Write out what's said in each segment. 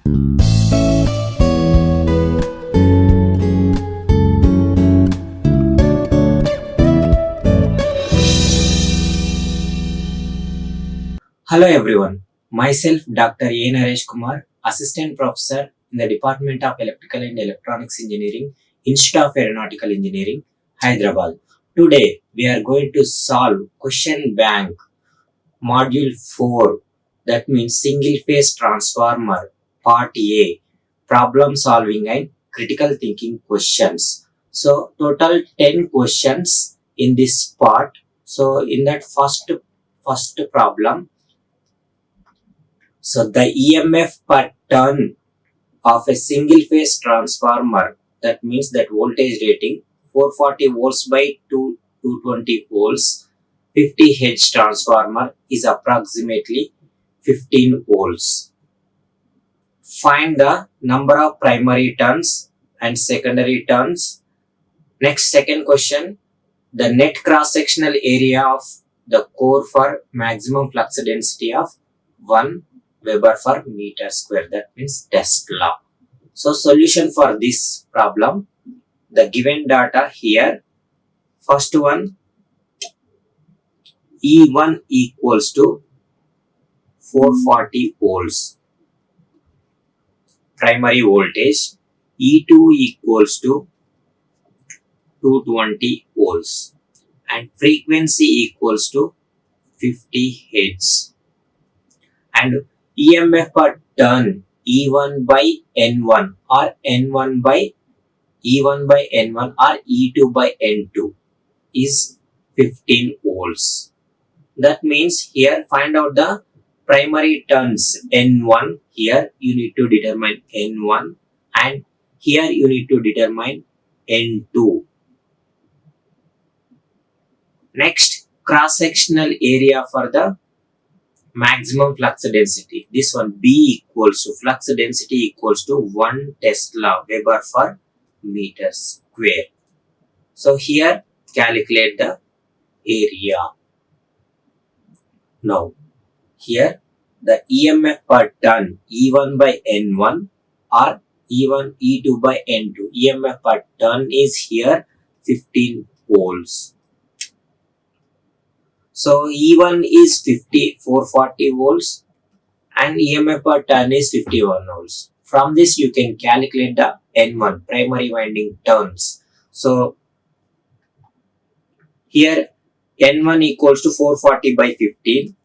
Hello everyone, myself Dr. Naresh Kumar, Assistant Professor in the Department of Electrical and Electronics Engineering, Institute of Aeronautical Engineering, Hyderabad. Today we are going to solve Question Bank Module 4, that means Single Phase Transformer, Part A, Problem Solving and Critical Thinking Questions. So total 10 questions in this part. So in that first problem, so the EMF per turn of a single phase transformer, that means that voltage rating 440 volts by 220 volts, 50 Hz transformer is approximately 15 volts. Find the number of primary turns and secondary turns. Next, second question, the net cross-sectional area of the core for maximum flux density of 1 Weber per meter square, that means Tesla. So solution for this problem, the given data here, first one, E1 equals to 440 volts, primary voltage, E2 equals to 220 volts and frequency equals to 50 Hz, and EMF per turn E1 by N1 or N1 by E1 by N1 or E2 by N2 is 15 volts. That means here find out the primary turns N1. Here you need to determine N1 and here you need to determine N2. Next, cross-sectional area for the maximum flux density. This one B equals to flux density equals to 1 Tesla Weber per meter square. So here calculate the area. Now here the EMF per turn E1 by N1 or E1 E2 by N2. EMF per turn is here 15 volts. So E1 is 440 volts and EMF per turn is 51 volts. From this you can calculate the N1, primary winding turns. So here N1 equals to 440 by 15.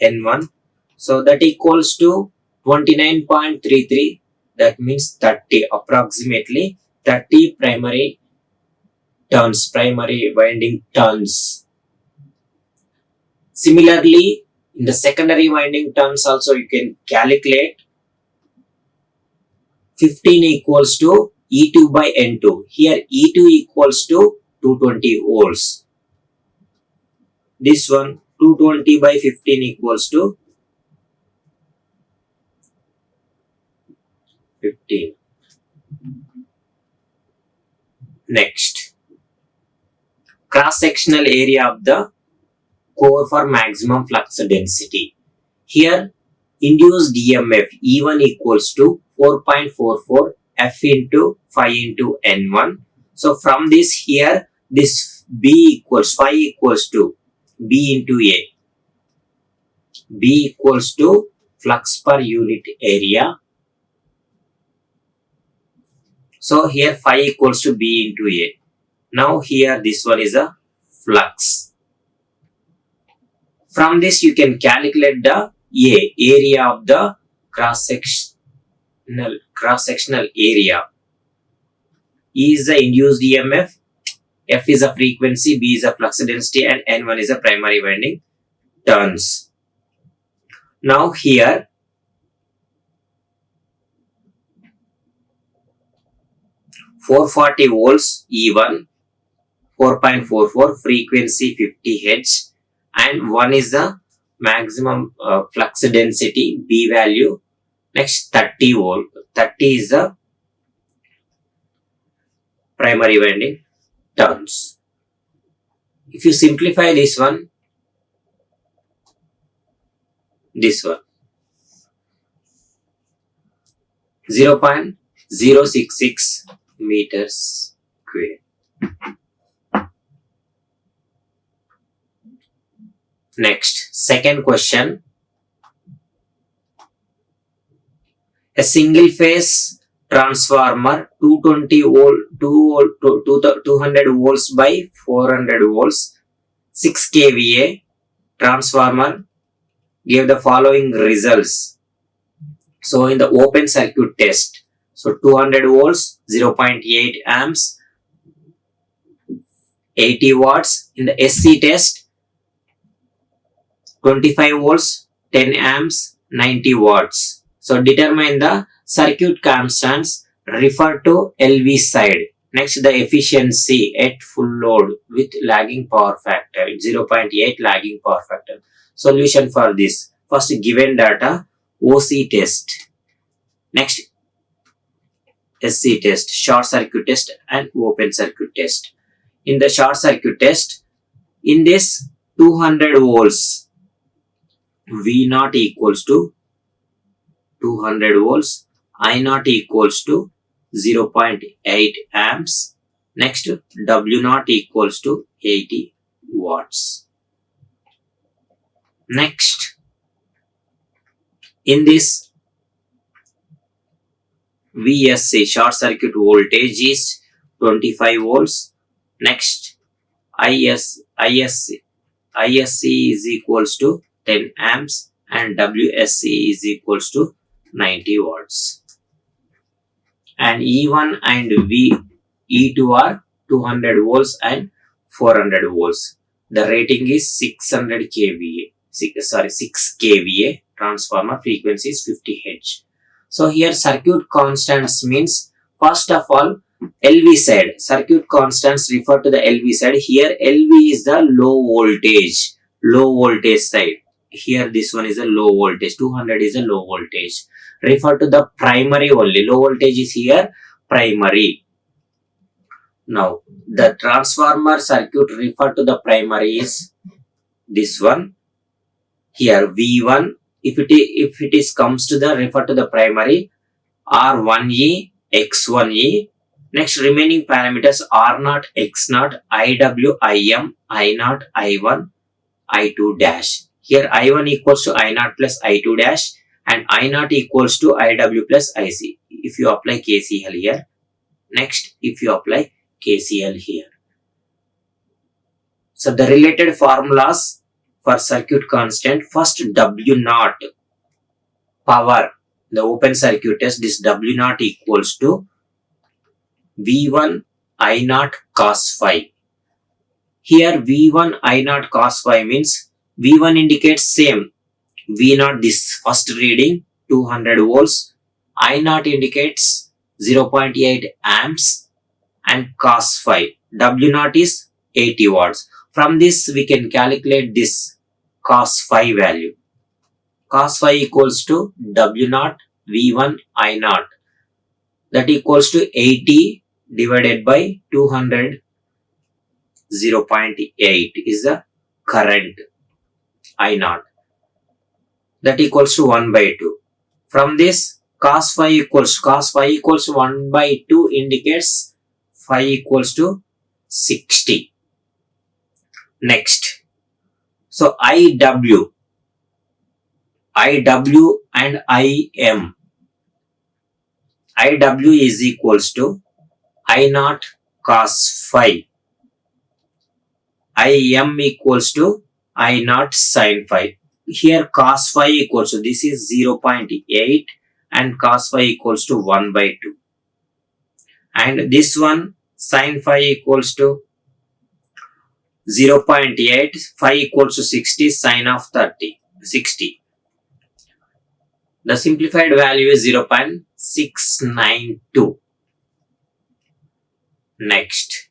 N1. So that equals to 29.33. That means 30, approximately 30 primary turns, primary winding turns. Similarly, in the secondary winding turns also you can calculate 15 equals to E2 by N2. Here E2 equals to 220 volts. This one 220 by 15 equals to 15. Next, cross-sectional area of the core for maximum flux density. Here induced EMF E1 equals to 4.44 F into 5 into N1. So from this here this B equals phi equals to B into A. B equals to flux per unit area. So here phi equals to B into A. Now here this one is a flux. From this you can calculate the area of the cross-sectional area. E is the induced EMF, F is a frequency, B is a flux density and N1 is a primary winding turns. Now here (440 volts E1, 4.44 frequency 50 Hz and 1 is the maximum flux density B value. Next 30 volt, 30 is the primary winding turns. If you simplify this one, 0.066 meters square. Next, second question. A single phase transformer 220 volt 200 volts by 400 volts 6 kVA transformer gave the following results. So in the open circuit test, so 200 volts 0.8 amps 80 watts. In the SC test, 25 volts 10 amps 90 watts. So determine the circuit constants, refer to LV side. Next, the efficiency at full load with lagging power factor 0.8 lagging power factor. Solution for this: first, given data OC test, next SC test, short circuit test and open circuit test. In the short circuit test, in this 200 volts V0 equals to 200 volts, I0 equals to 0.8 amps. Next, W0 equals to 80 watts. Next, in this VSC short circuit voltage is 25 volts. Next, ISC is equals to 10 amps and WSC is equals to 90 watts. And E1 and E2 are 200 volts and 400 volts. The rating is 600 kVA. 6 kVA. Transformer frequency is 50 Hz. So here circuit constants means, first of all, LV side. Circuit constants refer to the LV side. Here LV is the low voltage side. Here this one is a low voltage. 200 is a low voltage. Refer to the primary only. Low voltage is here primary. Now the transformer circuit refer to the primary is this one. Here V1. If it is comes to the refer to the primary, R1E, X1E. Next, remaining parameters R0, X0, IW, IM, I0, I1, I2 dash. Here I1 equals to I0 plus I2 dash and I0 equals to IW plus IC. If you apply KCL here. Next, if you apply KCL here. So the related formulas for circuit constant, first W0 power, the open circuit test, this W0 equals to V1 I0 cos phi. Here V1 I0 cos phi means V1 indicates same. V0 this first reading 200 volts. I0 indicates 0.8 amps and cos phi. W0 is 80 watts. From this we can calculate this cos phi value. Cos phi equals to W0 V1 I0. That equals to 80 divided by 200. 0.8 is the current I0. That equals to 1 by 2. From this cos phi equals 1 by 2 indicates phi equals to 60. Next, so IW and IM. IW is equals to I0 cos phi. IM equals to I0 sin phi. Here cos phi equals to, this is 0.8 and cos phi equals to 1 by 2. And this one sin phi equals to 0.8, phi equals to 60, sin of 60. The simplified value is 0.692. Next,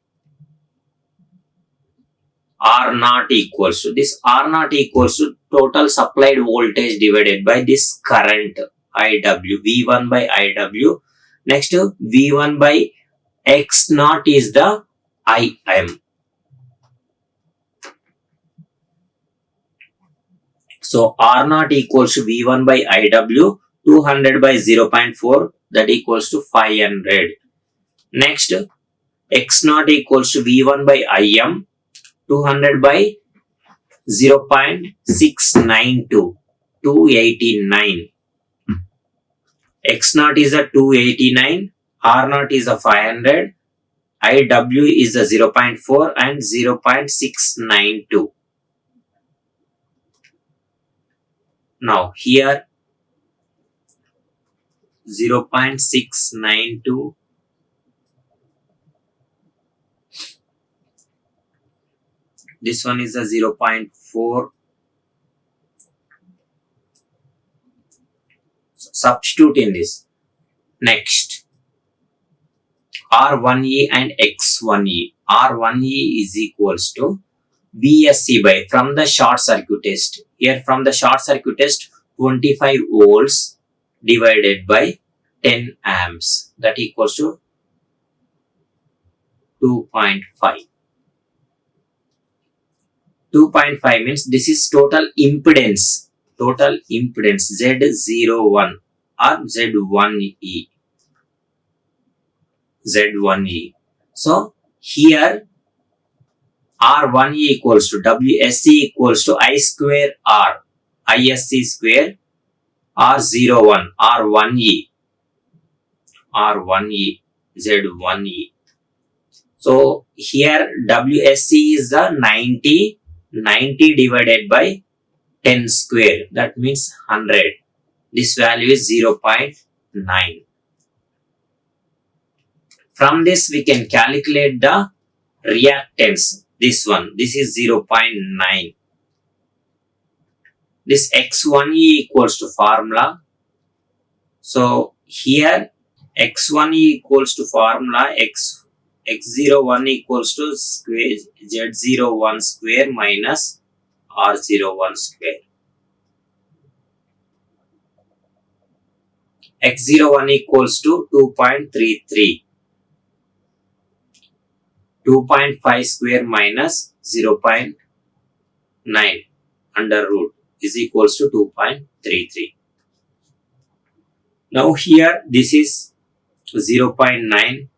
R0 equals to, this R0 equals to total supplied voltage divided by this current IW, V1 by IW. Next, V1 by X0 is the IM. So R0 equals to V1 by IW. 200 by 0.4, that equals to 500. Next, x naught equals to V1 by Im, 200 by 0.692, 289. X naught is a 289, R naught is a 500, IW is a 0.4 and 0.692. Now here 0.692, this one is a 0.4. Substitute in this. Next, R1E and X1E. R1E is equals to VSC by, from the short circuit test. Here from the short circuit test, 25 volts divided by 10 amps, that equals to 2.5. 2.5 means this is total impedance. Total impedance Z01 or Z1E. Z1E. So here R1E equals to WSC equals to I square R ISC square R01 R1E R1E Z1E. So here WSC is the 90 divided by 10 square, that means 100. This value is 0.9. From this we can calculate the reactance. This one, this is 0.9. This X1E equals to formula. So here X1E equals to formula X01 equals to square Z01 square minus R01 square. X01 equals to 2.33. 2.5 square minus 0.9 under root is equals to 2.33. Now here this is 0.9.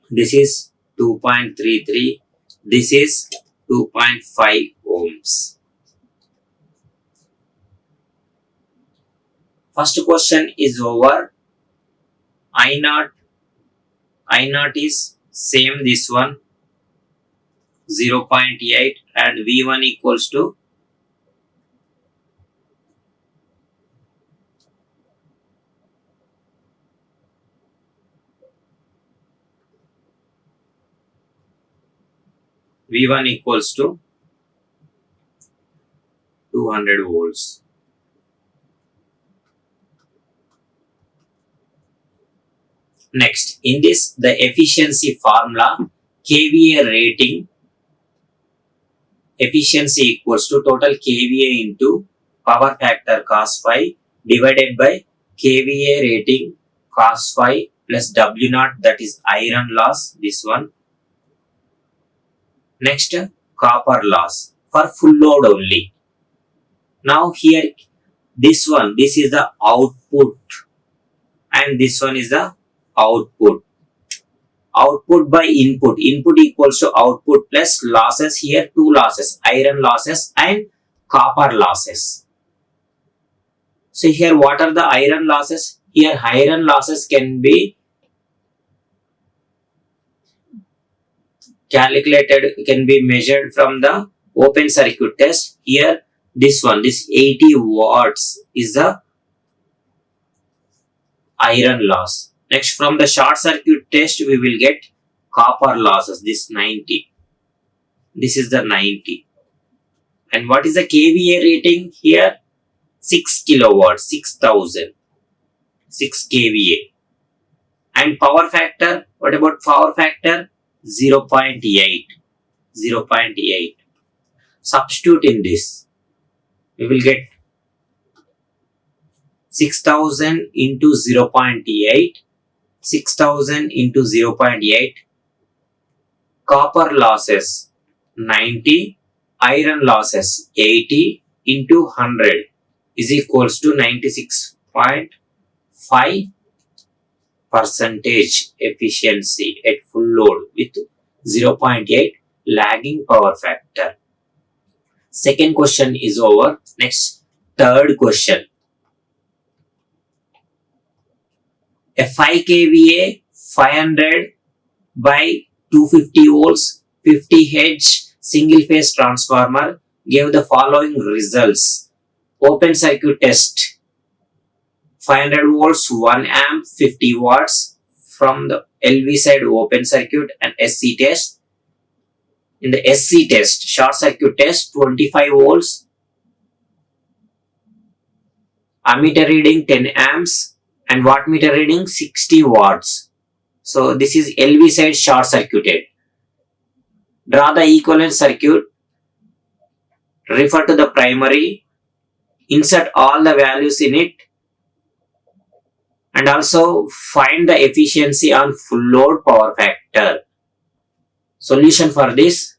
This is 2.33. This is 2.5 ohms. First question is over. I naught is same this one 0.8 and V1 equals to V1 equals to 200 volts. Next, in this, the efficiency formula, kVA rating, efficiency equals to total kVA into power factor cos phi divided by kVA rating cos phi plus W naught, that is iron loss, this one. Next, copper loss for full load only. Now here, this one, this is the output and this one is the output. Output by input. Input equals to output plus losses. Here two losses, iron losses and copper losses. So here what are the iron losses? Here iron losses can be calculated, can be measured from the open circuit test. Here this one, this 80 watts is the iron loss. Next, from the short circuit test we will get copper losses, this 90. This is the 90. And what is the kVA rating? Here 6 kilowatts, 6000, 6 kVA. And power factor, what about power factor? 0.8, 0.8. Substitute in this, we will get 6000 into 0.8, 6000 into 0.8, copper losses 90, iron losses 80 into 100 is equals to 96.5. 0.5 percentage efficiency at full load with 0.8 lagging power factor. Second question is over. Next, third question. A 5 kVA 500 by 250 volts 50 Hz single phase transformer gave the following results. Open circuit test 500 volts 1 amp 50 watts from the LV side open circuit, and SC test. In the SC test, short circuit test 25 volts, ammeter reading 10 amps and wattmeter reading 60 watts. So this is LV side short circuited. Draw the equivalent circuit, refer to the primary, insert all the values in it, and also find the efficiency on full load power factor. Solution for this,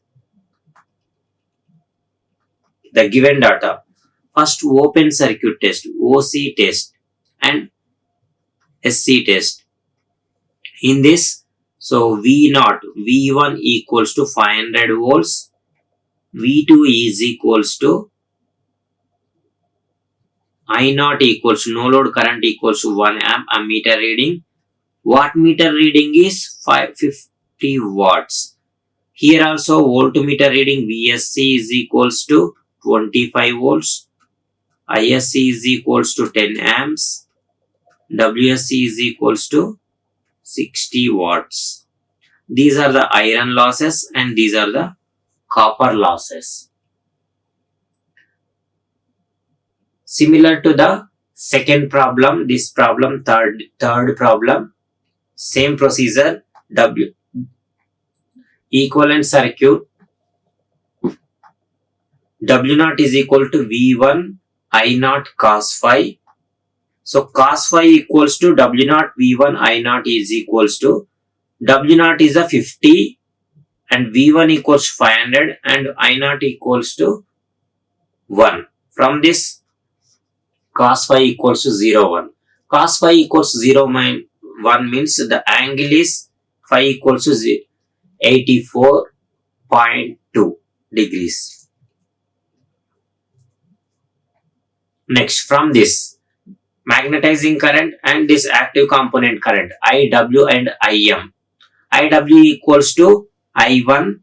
the given data. First, open circuit test, OC test and SC test. In this, so V0, V1 equals to 500 volts, V2 is equals to I0 equals to no load current equals to 1 amp, ammeter reading. Wattmeter reading is 550 watts. Here also voltmeter reading VSC is equals to 25 volts, ISC is equals to 10 amps, WSC is equals to 60 watts. These are the iron losses and these are the copper losses. Similar to the second problem, this problem, third problem, same procedure. Equivalent circuit, W0 is equal to V1 I0 cos phi. So cos phi equals to W0 V1 I0 is equals to W0 is a 50 and V1 equals 500 and I0 equals to 1. From this, cos phi equals to 0, 1. Cos phi equals 0 minus 1 means the angle is phi equals to 84.2 degrees. Next, from this, magnetizing current and this active component current IW and IM. IW equals to I1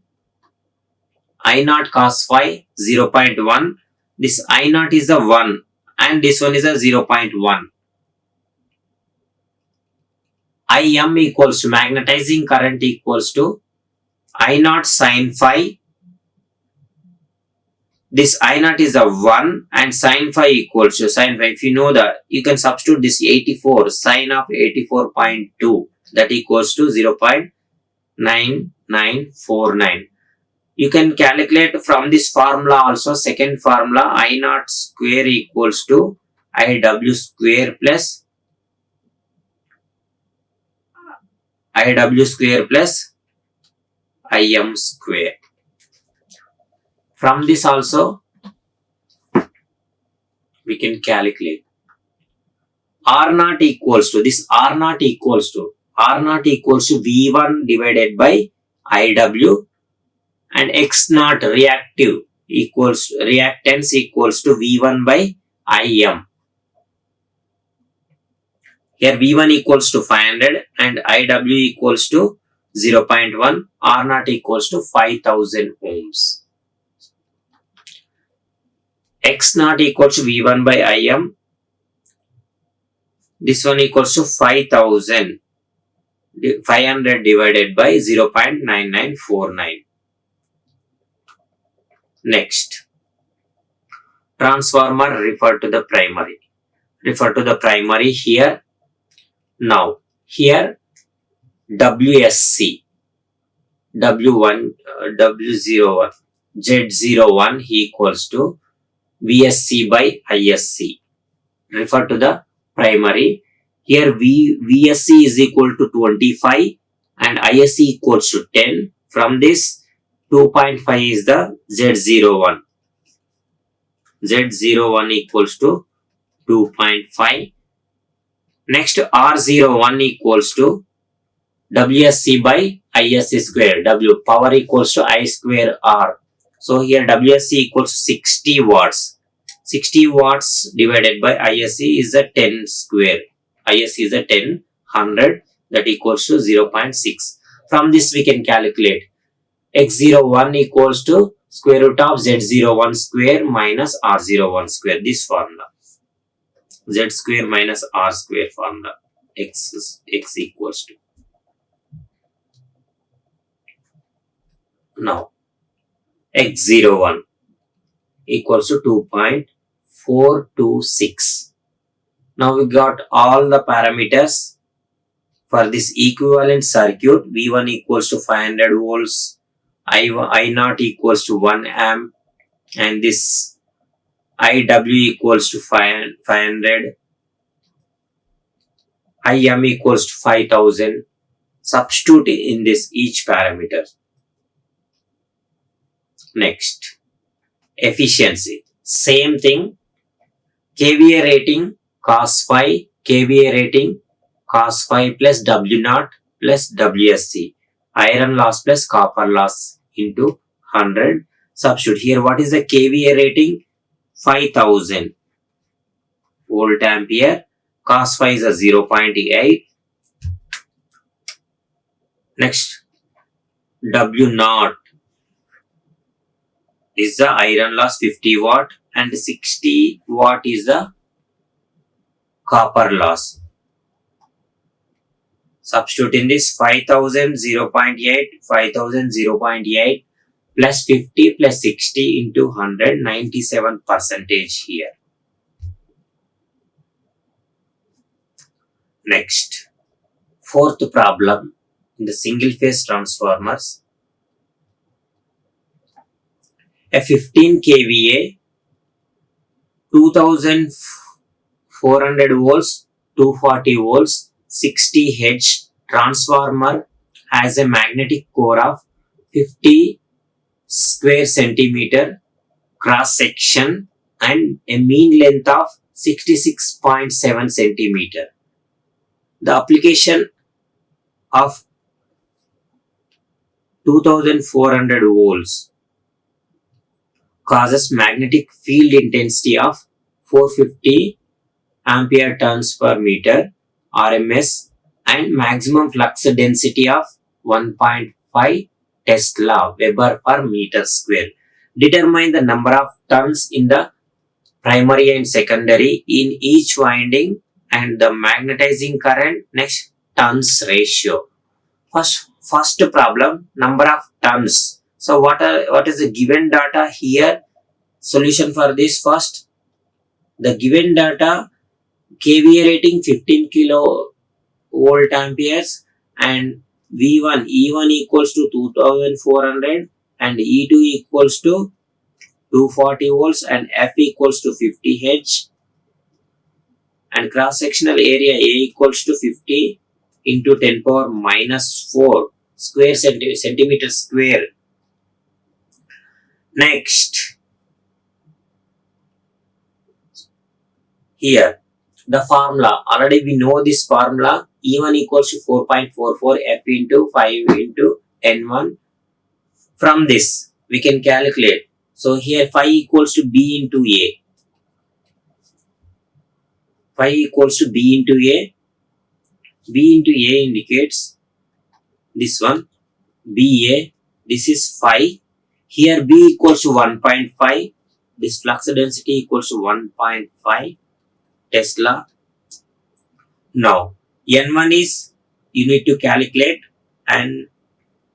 I0 cos phi 0.1. This I0 is a 1 and this one is a 0.1. IM equals to magnetizing current equals to I0 sin phi. This I0 is a 1 and sin phi equals to sin phi. If you know that, you can substitute this 84 sin of 84.2, that equals to 0.9949. You can calculate from this formula also. Second formula, I0 square equals to IW square plus IW square plus IM square. From this also, we can calculate R0 equals to this R0 equals to V1 divided by IW and X0 reactance equals to V1 by IM. Here V1 equals to 500 and IW equals to 0.1, R0 equals to 5000 ohms. X0 equals to V1 by IM. This one equals to 500 divided by 0.9949. Next, transformer refer to the primary. Refer to the primary here. Now, here WSC, W1, W01, Z01 equals to VSC by ISC. Refer to the primary. Here VSC is equal to 25 and ISC equals to 10. From this, 2.5 is the Z01. Z01 equals to 2.5 Next, R01 equals to WSC by ISC square. W power equals to I square R. So here WSC equals to 60 watts. 60 watts divided by ISC is a 10 square. ISC is a 10, 100, that equals to 0.6. From this we can calculate X01 equals to square root of Z01 square minus R01 square. This formula. Z square minus R square formula. X equals to. Now, X01 equals to 2.426. Now we got all the parameters for this equivalent circuit. V1 equals to 500 volts, I0 equals to 1 amp, and this IW equals to 500, IM equals to 5000. Substitute in this each parameter. Next, efficiency. Same thing. KVA rating cos phi, KVA rating cos phi plus W0 plus WSC. Iron loss plus copper loss into 100. Substitute here. What is the KVA rating? 5000 volt ampere. Cos phi is a 0.8. Next, W0 is the iron loss 50 watt and 60 watt is the copper loss. Substitute in this 5000 0.8, 5000 0.8 plus 50 plus 60 into 100, 97% here. Next, fourth problem in the single phase transformers. A 15 kVA, 2400 volts, 240 volts, 60 Hz transformer has a magnetic core of 50 square centimeter cross section and a mean length of 66.7 centimeter. The application of 2400 volts causes magnetic field intensity of 450 ampere turns per meter RMS and maximum flux density of 1.5 Tesla Weber per meter square. Determine the number of turns in the primary and secondary in each winding and the magnetizing current. Next, turns ratio. First problem, number of turns. So what is the given data here? Solution for this first. The given data, KVA rating 15 kilo volt amperes and V1, E1 equals to 2400 and E2 equals to 240 volts and F equals to 50 Hz and cross sectional area A equals to 50 into 10 power minus 4 square centimeter square. Next, here the formula, already we know this formula, E1 equals to 4.44 F into 5 into N1. From this we can calculate. So here phi equals to B into A. Phi equals to B into A. B into A indicates this one, BA, this is phi. Here B equals to 1.5, this flux density equals to 1.5 Tesla. Now, N1 is, you need to calculate, and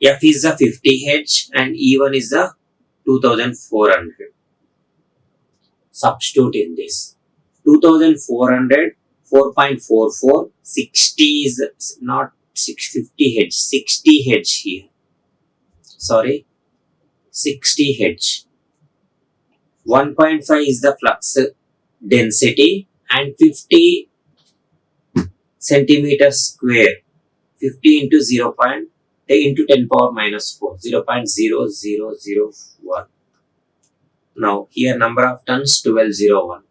F is the 50 Hz and E1 is the 2400. Substitute in this. 2400, 4.44, 60 is not 650 Hz, 60 Hz here. Sorry, 60 Hz. 1.5 is the flux density and 50 centimeter square. 50 into 0. Into 10 power minus 4, 0.0001. Now here number of turns 1201.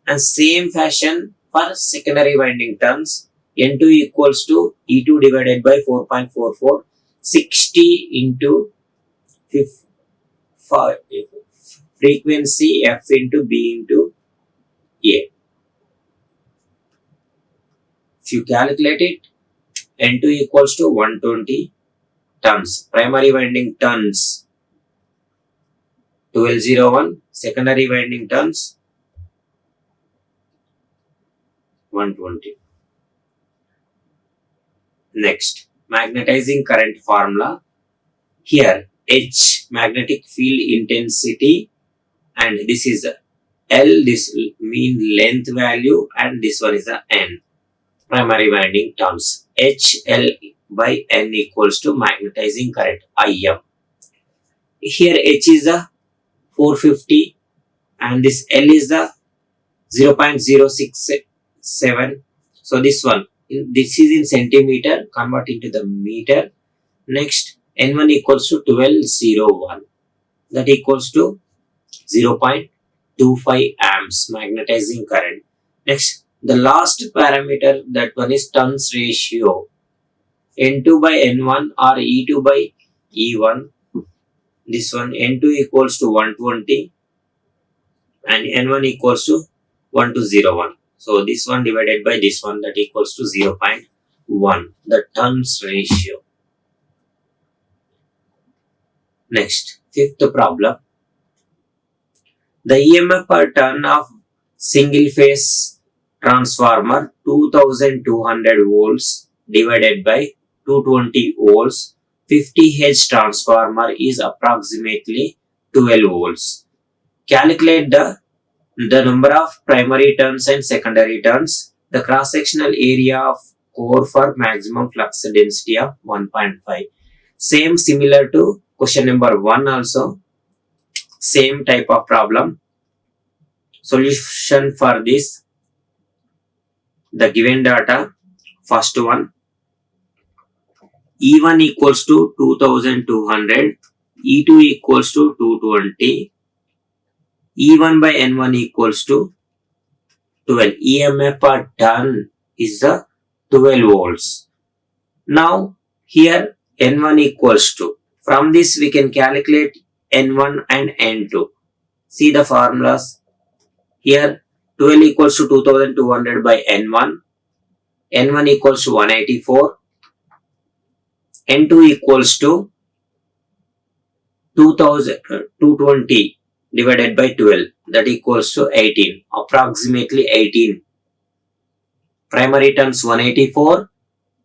And same fashion For secondary winding turns, N2 equals to E2 divided by 4.44, 60 into frequency F into B into A. If you calculate it, N2 equals to 120 turns. Primary winding turns 1201, secondary winding turns 120. Next, magnetizing current formula. Here, H, magnetic field intensity, and this is L, this mean length value, and this one is the N. Primary winding turns. HL by N equals to magnetizing current, IM. Here H is the 450 and this L is the 0.067. So this one, this is in centimeter, convert into the meter. Next, N1 equals to 1201. That equals to 0.25 amps magnetizing current. Next, the last parameter, that one is turns ratio. N2 by N1 or E2 by E1. This one N2 equals to 120 and N1 equals to 1201. So this one divided by this one, that equals to 0.1. The turns ratio. Next, fifth problem. The EMF per turn of single phase transformer 2200 volts divided by 220 volts 50 Hz transformer is approximately 12 volts. Calculate the number of primary turns and secondary turns, the cross-sectional area of core for maximum flux density of 1.5. Same similar to question number 1 also. Same type of problem. Solution for this, the given data, first one, E1 equals to 2200, E2 equals to 220, E1 by N1 equals to 12. EMF per turn is the 12 volts. Now here N1 equals to, from this we can calculate N1 and N2. See the formulas. Here 12 equals to 2200 by N1, N1 equals to 184, N2 equals to 220 divided by 12, that equals to 18, approximately 18. Primary turns 184,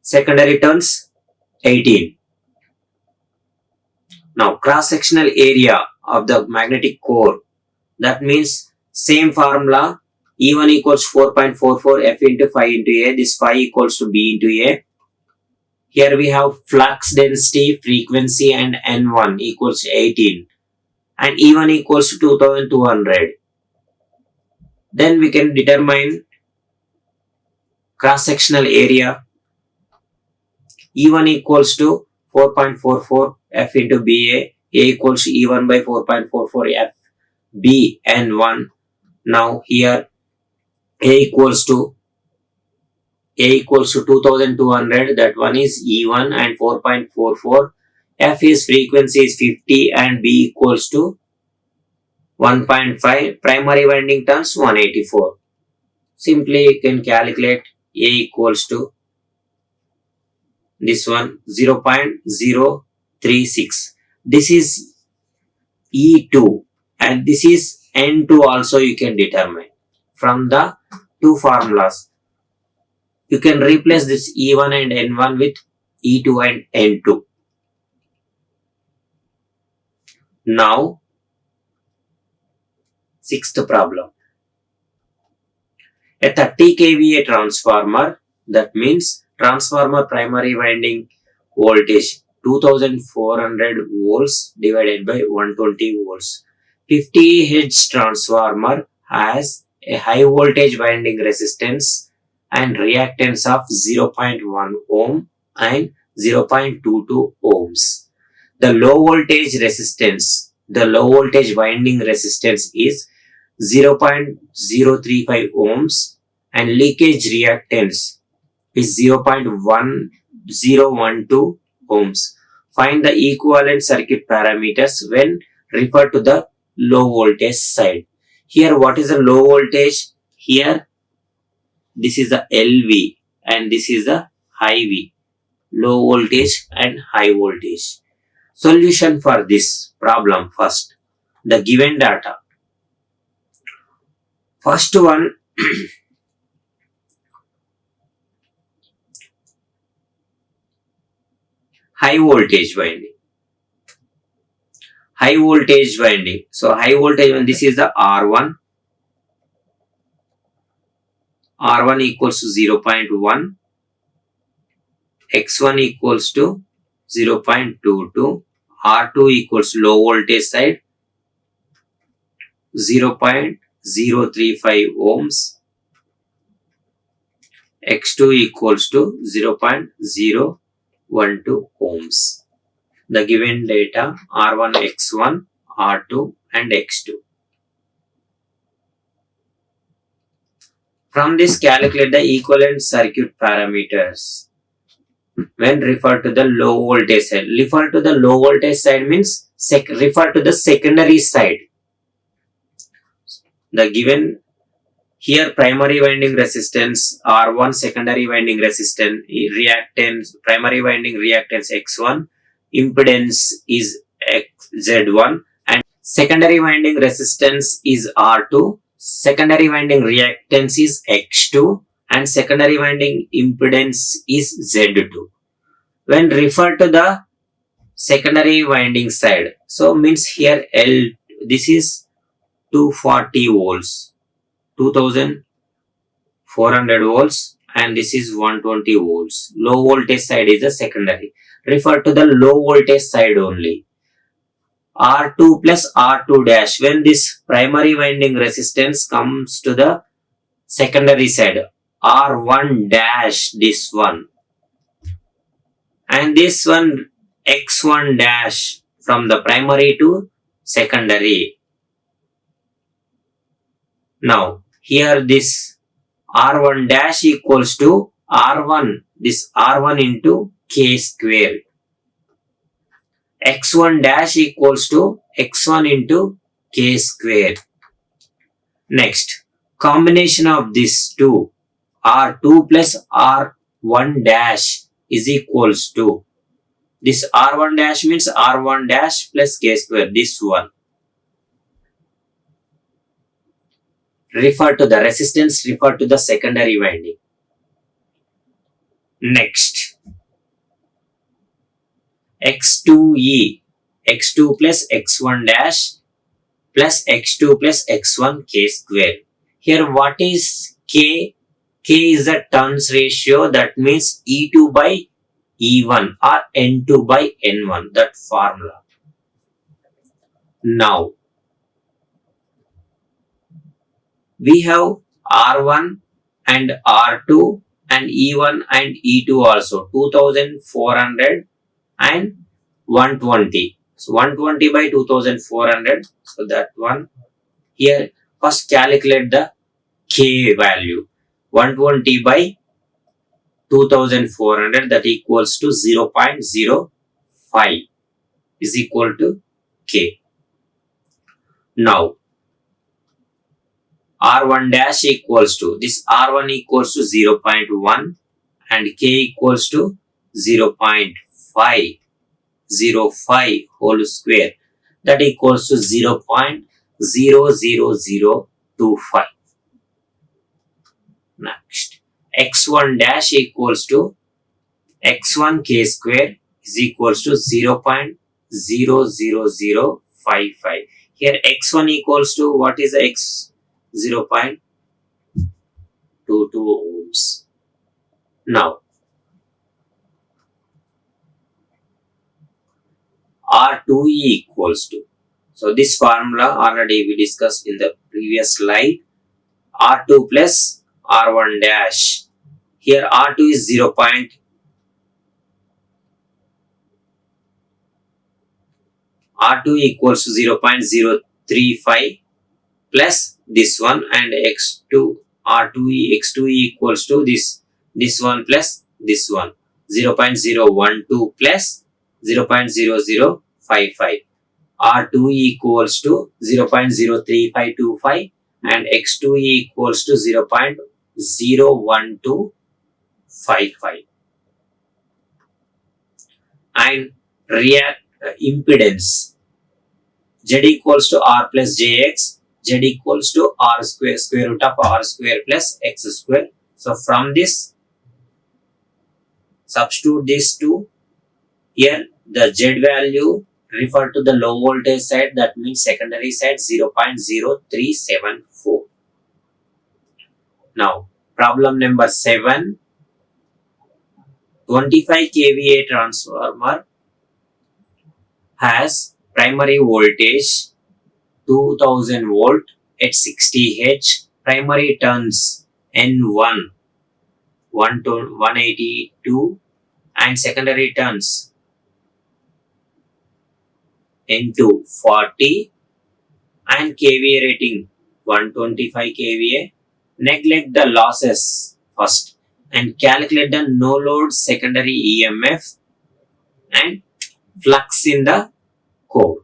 secondary turns 18. Now cross-sectional area of the magnetic core, that means same formula, E1 equals 4.44 F into 5 into A, this 5 equals to B into A. Here we have flux density, frequency and N1 equals to 18 and E1 equals to 2200. Then we can determine cross-sectional area. E1 equals to 4.44 F into BA, A equals to E1 by 4.44 F, B N1. Now here A equals to 2200, that one is E1 and 4.44. F is frequency is 50 and B equals to 1.5. Primary winding turns 184. Simply you can calculate A equals to this one 0.036. This is E2 and this is N2 also you can determine from the two formulas. You can replace this E1 and N1 with E2 and N2. Now, sixth problem. A 30 kVA transformer, that means transformer primary winding voltage 2400 volts divided by 120 volts. 50 Hz transformer has a high voltage winding resistance and reactance of 0.1 ohm and 0.22 ohms. The low voltage resistance, the low voltage winding resistance is 0.035 ohms and leakage reactance is 0.1012 ohms. Find the equivalent circuit parameters when referred to the low voltage side. Here what is the low voltage? Here this is the LV and this is the high V. Low voltage and high voltage. Solution for this problem first. The given data. First one, high voltage winding. High voltage winding. So high voltage when this is the R1. R1 equals to 0.1. X1 equals to 0.22. R2 equals low voltage side 0.035 ohms. X2 equals to 0.012 ohms. The given data R1, X1, R2 and X2. From this calculate the equivalent circuit parameters when referred to the low voltage side. Refer to the low voltage side means refer to the secondary side. The given here primary winding resistance R1, secondary winding resistance reactance, primary winding reactance X1, impedance is Z1 and secondary winding resistance is R2, secondary winding reactance is X2 and secondary winding impedance is Z2. When referred to the secondary winding side, so means here L, this is 240 volts, 2400 volts and this is 120 volts. Low voltage side is the secondary. Refer to the low voltage side only. R2 plus R2 dash. When this primary winding resistance comes to the secondary side, R1 dash this one. And this one X1 dash from the primary to secondary. Now here this R1 dash equals to R1, this R1 into K square. X1 dash equals to X1 into K square. Next, combination of these two, R2 plus R1 dash is equals to, this R1 dash means R1 dash plus K square, this one. Refer to the resistance, refer to the secondary winding. Next, X2E, X2 plus X1 dash plus X2 plus X1 K square. Here what is K? K is the turns ratio, that means E2 by E1 or N2 by N1, that formula. Now, we have R1 and R2 and E1 and E2 also, 2400 and 120. So 120 by 2400. So that one. Here first calculate the K value. 120 by 2400, that equals to 0.05 is equal to K. Now R1 dash equals to, this R1 equals to 0.1 and K equals to 0.505 whole square, that equals to 0.00025. Next, X1 dash equals to X1 K square is equals to 0.00055. Here X1 equals to, what is X? 0.22 ohms. Now, R2E equals to, so this formula already we discussed in the previous slide, R2 plus R1 dash. Here R2 is 0. R2 equals to 0.035 plus this one and X2 R2E X2E equals to this one plus this one, 0.012 plus 0.0055. R2E equals to 0.03525 and X2E equals to 0.01255. And react impedance, Z equals to R plus Jx, Z equals to R square root of R square plus X square. So from this, substitute these two. Here the Z value refer to the low voltage side, that means secondary side 0.0374. Now problem number 7, 25 kVA transformer has primary voltage 2000 volt at 60 H, primary turns N1 182 and secondary turns N2 40 and kVA rating 125 kVA. Neglect the losses first and calculate the no load secondary EMF and flux in the core.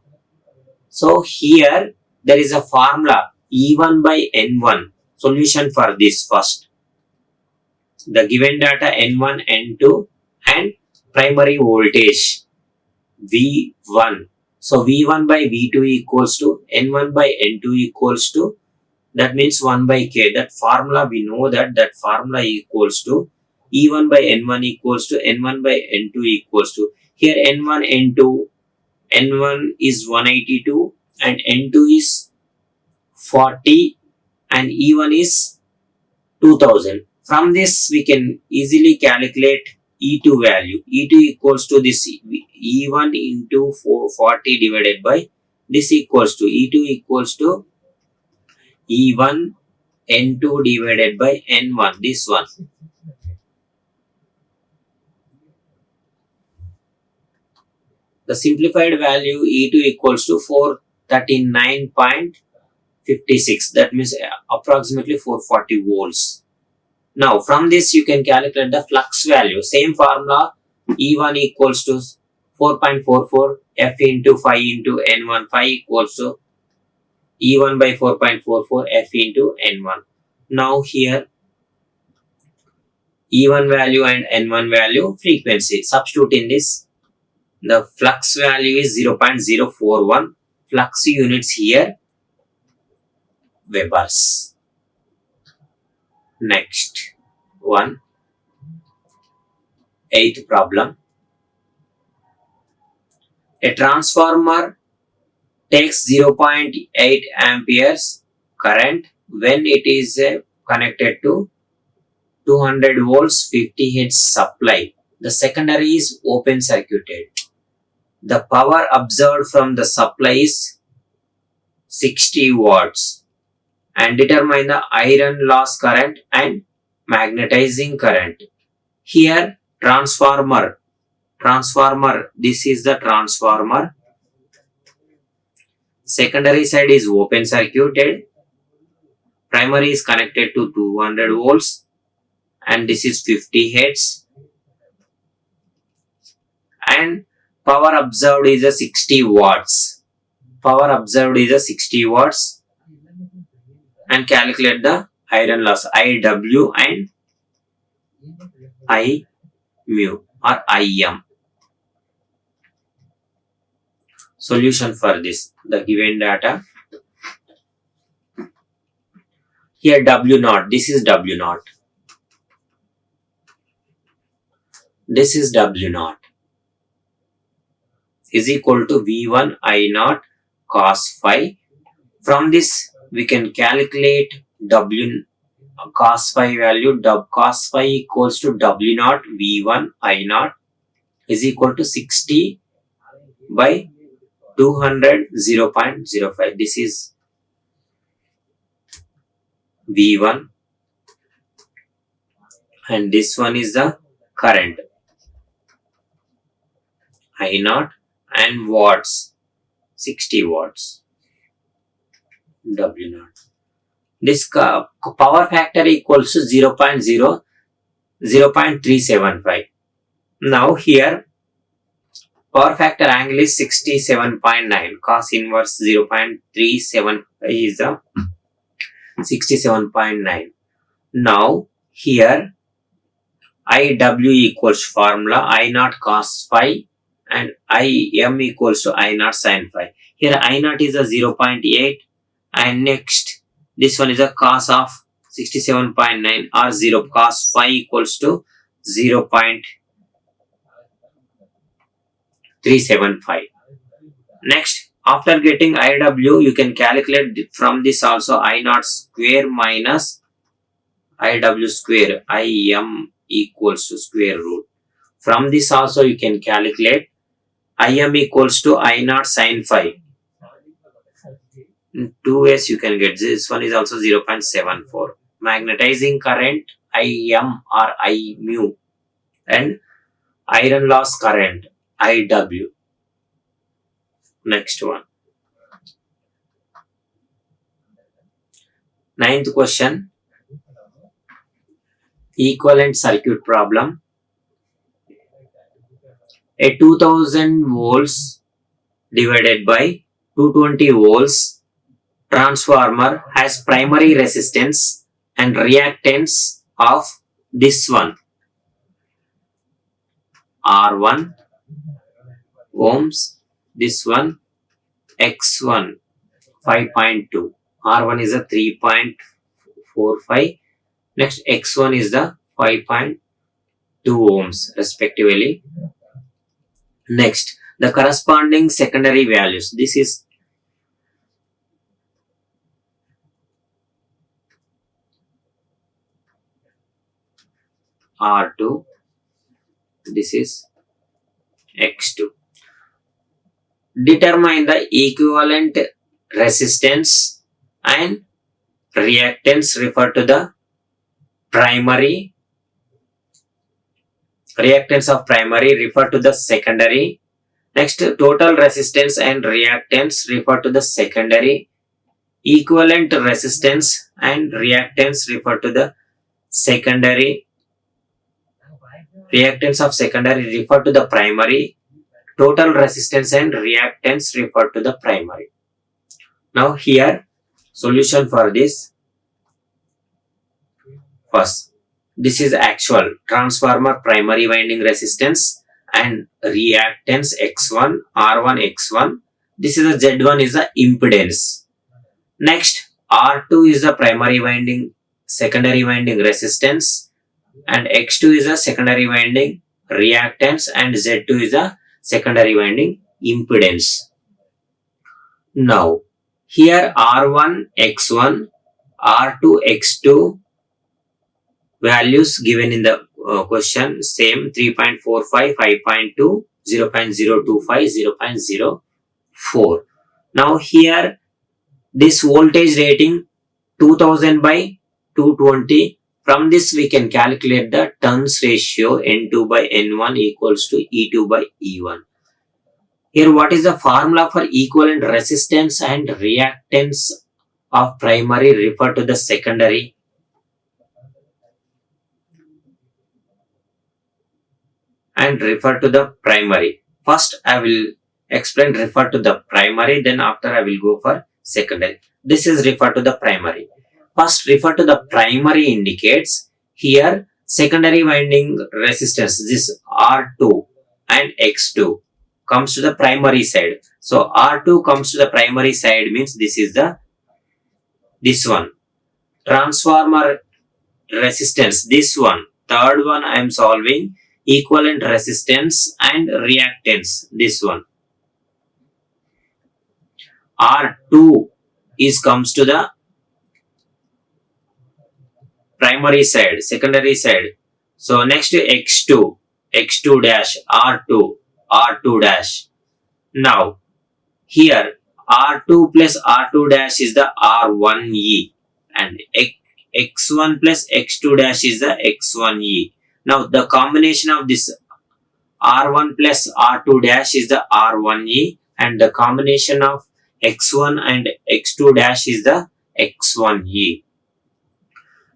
So here there is a formula E1 by N1. Solution for this first. The given data N1, N2 and primary voltage V1. So V1 by V2 equals to N1 by N2 equals to, that means 1 by K. That formula we know that formula equals to E1 by N1 equals to N1 by N2 equals to, here N1, N2, N1 is 182 and N2 is 40 and E1 is 2000. From this we can easily calculate E2 value. E2 equals to this E1 into 40 divided by this equals to E2 equals to E1 N2 divided by N1, this one. The simplified value E2 equals to 439.56, that means approximately 440 volts. Now from this you can calculate the flux value. Same formula, E1 equals to 4.44 F into 5 into N1, 5 equals to E1 by 4.44 F into N1. Now here E1 value and N1 value, frequency, substitute in this. The flux value is 0.041, flux units here Webers. Next one, 8th problem. A transformer takes 0.8 amperes current when it is connected to 200 volts 50 Hz supply. The secondary is open circuited. The power absorbed from the supply is 60 watts and determine the iron loss current and magnetizing current. Here transformer, this is the transformer. Secondary side is open circuited. Primary is connected to 200 volts and this is 50 Hz. And power absorbed is a 60 watts. Power absorbed is a 60 watts. And calculate the iron loss IW and I mu or IM. Solution for this, the given data. Here W naught, this is W naught. This is W naught is equal to V1 I naught cos phi. From this we can calculate W cos phi value. Cos phi equals to W naught V1 I naught is equal to 60 by 200 0.05. This is V1 and this one is the current I naught and watts 60 watts W naught. This power factor equals to 0.375. Now here power factor angle is 67.9. Cos inverse 0.375 is the 67.9. Now here IW equals formula I naught cos phi and IM equals to I naught sin phi. Here I naught is a 0.8 and next this one is a cos of 67.9 or 0 cos phi equals to 0.375. Next, after getting IW, you can calculate from this also I naught square minus IW square, IM equals to square root. From this also you can calculate IM equals to I naught sin phi. In two ways you can get this one is also 0.74. Magnetizing current IM or I mu and iron loss current IW. Next one. Ninth question. Equivalent circuit problem. A 2000 volts divided by 220 volts transformer has primary resistance and reactance of this one R1 ohms, this one X1 5.2, R1 is a 3.45, next X1 is the 5.2 ohms respectively. Next, the corresponding secondary values. This is R2, this is X2. Determine the equivalent resistance and reactance refer to the primary. Reactance of primary refer to the secondary. Next, total resistance and reactance refer to the secondary. Equivalent resistance and reactance refer to the secondary. Reactance of secondary refer to the primary. Total resistance and reactance refer to the primary. Now here, solution for this. First, this is actual transformer primary winding resistance and reactance X1, R1 X1. This is a Z1 is the impedance. Next, R2 is the primary winding, secondary winding resistance and X2 is a secondary winding reactance and Z2 is a secondary winding impedance. Now, here R1 X1, R2 X2 values given in the question same 3.45, 5.2, 0.025, 0.04. Now here this voltage rating 2000 by 220. From this we can calculate the turns ratio N2 by N1 equals to E2 by E1. Here what is the formula for equivalent resistance and reactance of primary refer to the secondary? And refer to the primary. First I will explain refer to the primary, then after I will go for secondary. This is refer to the primary. First refer to the primary indicates here secondary winding resistance, this R2 and X2 comes to the primary side. So R2 comes to the primary side means this is the this one. Transformer resistance, this one. Third one I am solving equivalent resistance and reactance, this one. R2 is comes to the primary side, secondary side. So next to X2, X2 dash, R2, R2 dash. Now here R2 plus R2 dash is the R1E and X1 plus X2 dash is the X1E. Now the combination of this R1 plus R2 dash is the R1E and the combination of X1 and X2 dash is the X1E.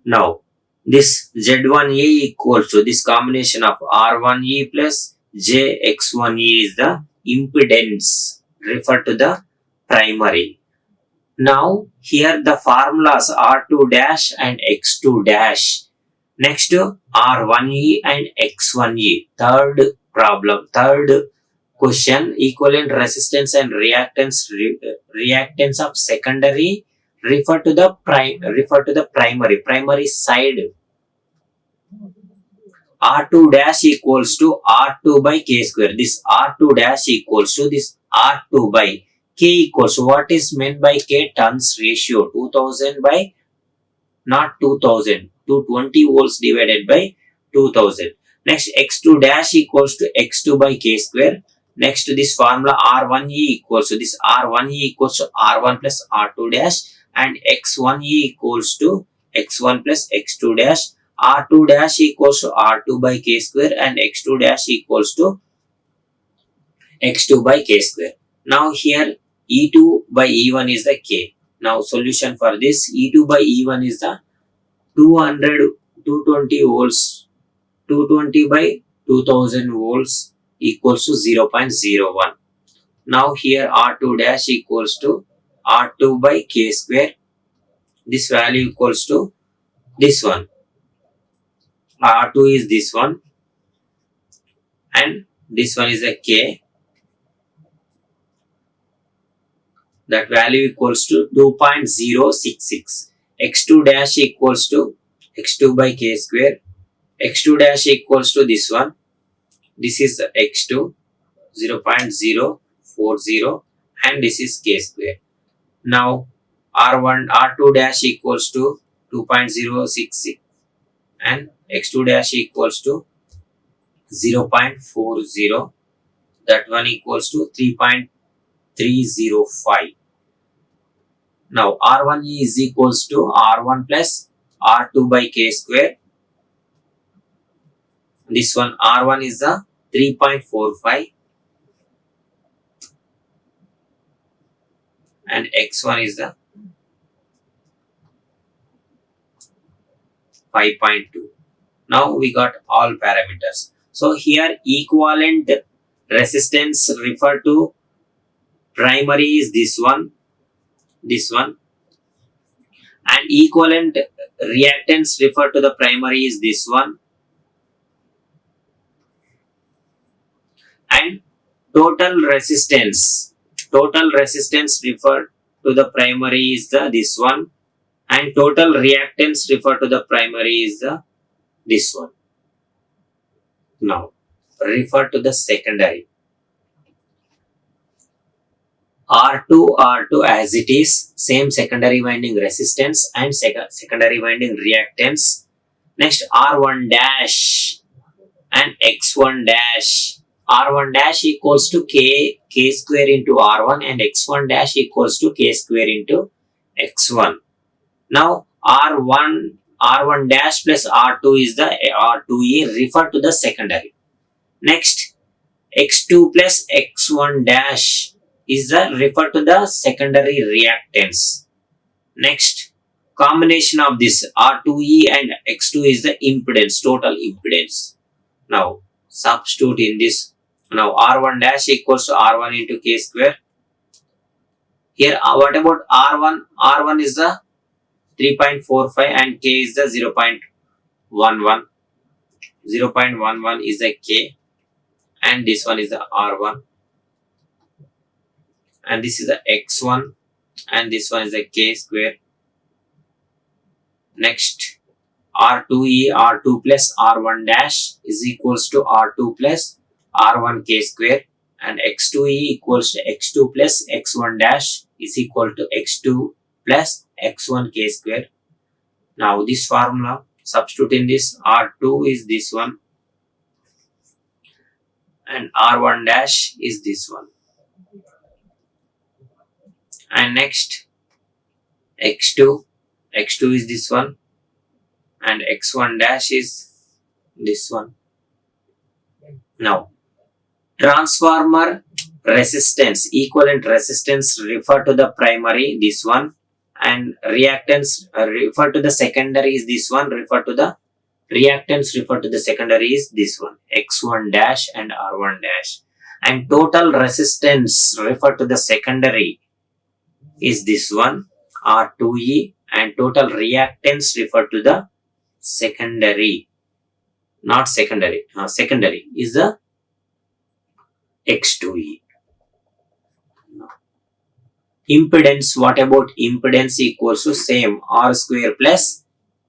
Now, this Z1A equals to this combination of R1E plus JX1E is the impedance referred to the primary. Now, here the formulas R2 dash and X2 dash. Next, R1E and X1E. Third question, equivalent resistance and reactance of secondary refer to the primary side. R2 dash equals to R2 by K square. This R2 dash equals to this R2 by K equals to what is meant by K? Turns ratio 2000 by not 2000 220 volts divided by 2000. Next, X2 dash equals to X2 by K square. Next to this formula R1E equals to this R1E equals to R1 plus R2 dash, and X1E equals to X1 plus X2 dash. R2 dash equals to R2 by K square and X2 dash equals to X2 by K square. Now here E2 by E1 is the K. Now solution for this, E2 by E1 is the 220 volts, 220 by 2000 volts equals to 0.01. Now here R2 dash equals to R2 by K square. This value equals to this one. R2 is this one and this one is a K. That value equals to 2.066. X2 dash equals to X2 by K square. X2 dash equals to this one. This is X2 0.040 and this is K square. Now R2 dash equals to 2.066 and X2 dash equals to 0.40. That one equals to 3.305. Now R1E is equals to R1 plus R2 by K square. This one R1 is the 3.45 and X1 is the 5.2. Now we got all parameters. So here equivalent resistance refer to primary is this one, and equivalent reactance refer to the primary is this one, and total resistance refer to the primary is this one, and total reactance refer to the primary is this one. Now refer to the secondary. R2 as it is, same secondary winding resistance and secondary winding reactance. Next R1 dash and X1 dash. R1 dash equals to K square into R1 and X1 dash equals to K square into X1. Now R1 dash plus R2 is the R2E refer to the secondary. Next X2 plus X1 dash is the refer to the secondary reactance. Next combination of this R2E and X2 is the impedance, total impedance. Now substitute in this. Now R1 dash equals to R1 into K square. Here what about R1? R1 is the 3.45 and K is the 0.11. 0.11 is the K and this one is the R1 and this is the X1 and this one is the K square. Next R2E, R2 plus R1 dash is equals to R2 plus R1 K square, and X2E equals to X2 plus X1 dash is equal to X2 plus X1 K square. Now this formula, substitute in this, R2 is this one and R1 dash is this one. And next X2 is this one and X1 dash is this one. Now transformer resistance, equivalent resistance refer to the primary this one, and reactance refer to the secondary is this one, refer to the reactance refer to the secondary is this one, X1 dash and R1 dash, and total resistance refer to the secondary is this one, R2E, and total reactance refer to the secondary, not secondary, secondary is the X2E. Impedance, what about impedance equals to same, R square plus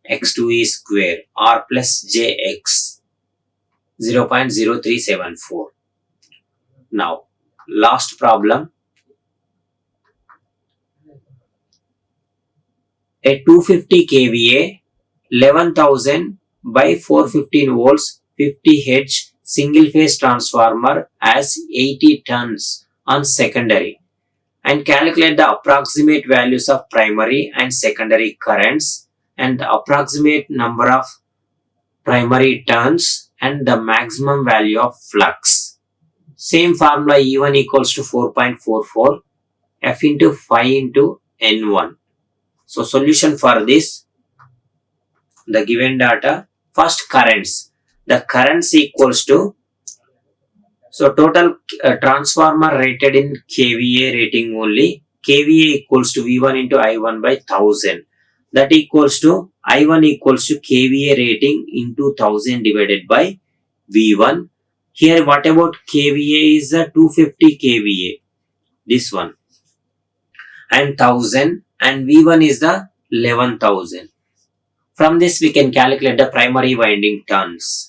X2E square, R plus JX, 0.0374. Now, last problem. A 250 kVA, 11,000 by 415 volts, 50 Hz single phase transformer has 80 turns on secondary, and calculate the approximate values of primary and secondary currents and the approximate number of primary turns and the maximum value of flux. Same formula, E1 equals to 4.44 F into 5 into N1. So solution for this, the given data, first currents. The currents equals to, so total transformer rated in kVA rating only, kVA equals to V1 into I1 by 1000. That equals to I1 equals to kVA rating into 1000 divided by V1. Here what about kVA is a 250 kVA, this one, and 1000, and V1 is the 11,000. From this we can calculate the primary winding turns.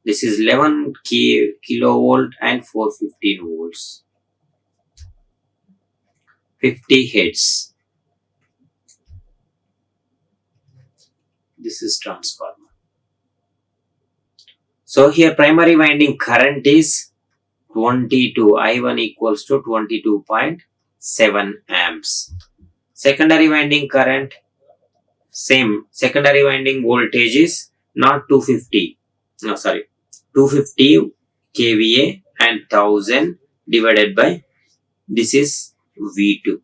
This is 11 kilovolt and 415 volts. 50 Hz. This is transformer. So here primary winding current is 22. I1 equals to 22.7 amps. Secondary winding current, same. Secondary winding voltage is not 250. No, sorry. 250 kVA and 1000 divided by, this is V2.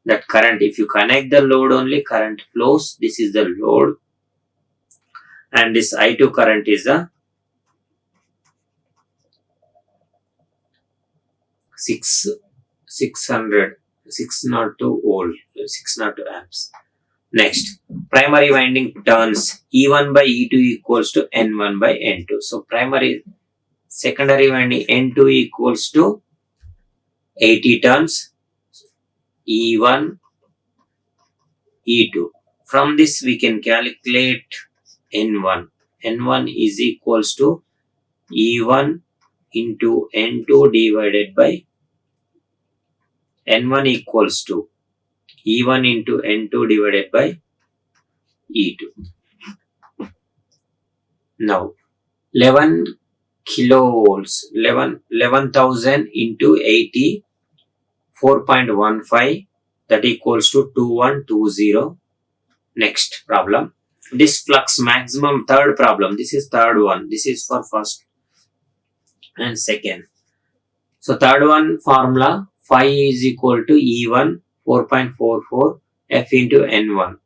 That current, if you connect the load only, current flows. This is the load, and this I2 current is the 602 volt, 602 amps. Next, primary winding turns, E1 by E2 equals to N1 by N2. So secondary winding N2 equals to 80 turns, E1, E2. From this we can calculate N1. N1 is equals to E1 into N2 divided by N1 equals to E1 into N2 divided by E2. Now, 11 kilovolts, 11,000 into 80, 4.15, that equals to 2120. Next problem. This flux maximum, third problem. This is third one. This is for first and second. So third one formula, phi is equal to E1 4.44 F into N1.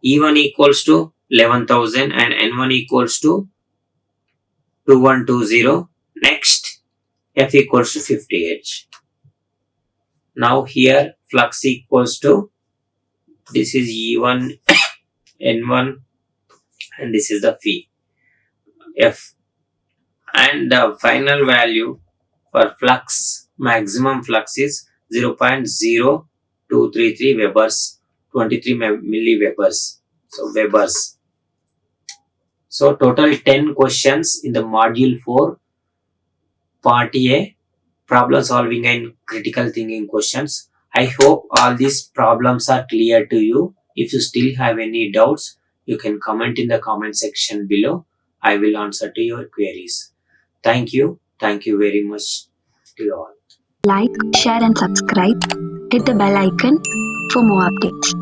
E1 equals to 11,000 and N1 equals to 2120. Next, F equals to 50 H. Now here flux equals to, this is E1 N1 and this is the phi F, and the final value for flux, maximum flux is 0.0233 Webers, 23 milliwebers. So Webers. So total 10 questions in the module 4 part A, problem solving and critical thinking questions. I hope all these problems are clear to you. If you still have any doubts, you can comment in the comment section below. I will answer to your queries. Thank you. Thank you very much to you all. Like, share and subscribe. Hit the bell icon for more updates.